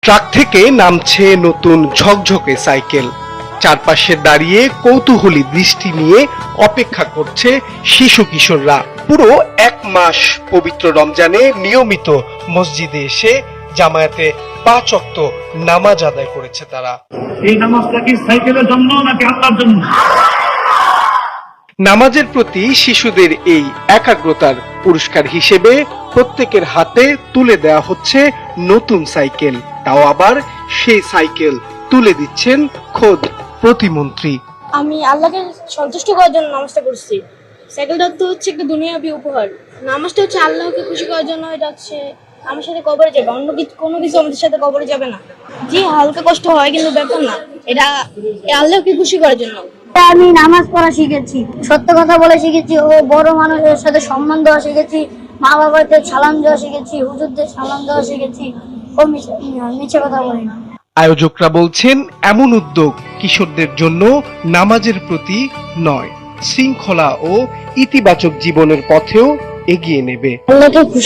Truck থেকে নামছে নতুন ঝকঝকে সাইকেল। চারপাশে দাঁড়িয়ে কৌতূহলী দৃষ্টি নিয়ে অপেক্ষা করছে শিশু কিশোররা। পুরো এক মাস পবিত্র রমজানে নিয়মিত মসজিদে এসে জামায়াতে 5 ওয়াক্ত নামাজ আদায় করেছে তারা। এই নামাজটা কি সাইকেলের জন্য নাকি আল্লাহর জন্য? নামাজের প্রতি শিশুদের এই একাগ্রতার পুরস্কার হিসেবে প্রত্যেকের হাতে তুলে দেওয়া হচ্ছে নতুন সাইকেল। তাও আবার সেই সাইকেল তুলে দিচ্ছেন খোদ প্রতিমন্ত্রী। আমি আল্লাহকে সন্তুষ্ট করার জন্য নামাজটা করছি। সাইকেলটা তো হচ্ছে একটা দুনিয়াবী উপহার। নামাজটা হচ্ছে আল্লাহকে খুশি করার জন্য। এটা হচ্ছে আমার সাথে কবরে যাবে, অন্য কোনো কিছু আমাদের সাথে কবরে যাবে না। জি, হালকা কষ্ট হয় কিন্তু ব্যাপার না, এটা আল্লাহকে খুশি করার জন্য। আমি নামাজ পড়া শিখেছি, সত্য কথা বলে শিখেছি, ও বড় মানুষের সাথে সম্মান দেওয়া শিখেছি, মা বাবাদের সালাম দেওয়া শিখেছি, হুজুরদের সালাম দেওয়া শিখেছি, ও মিছে কথা বলি না। আয়োজকরা বলছেন এমন উদ্যোগ কিশোরদের জন্য নামাজের প্রতি নয়, শৃঙ্খলা ও ইতিবাচক জীবনের পথেও এগিয়ে নেবে। আল্লাহকে খুশি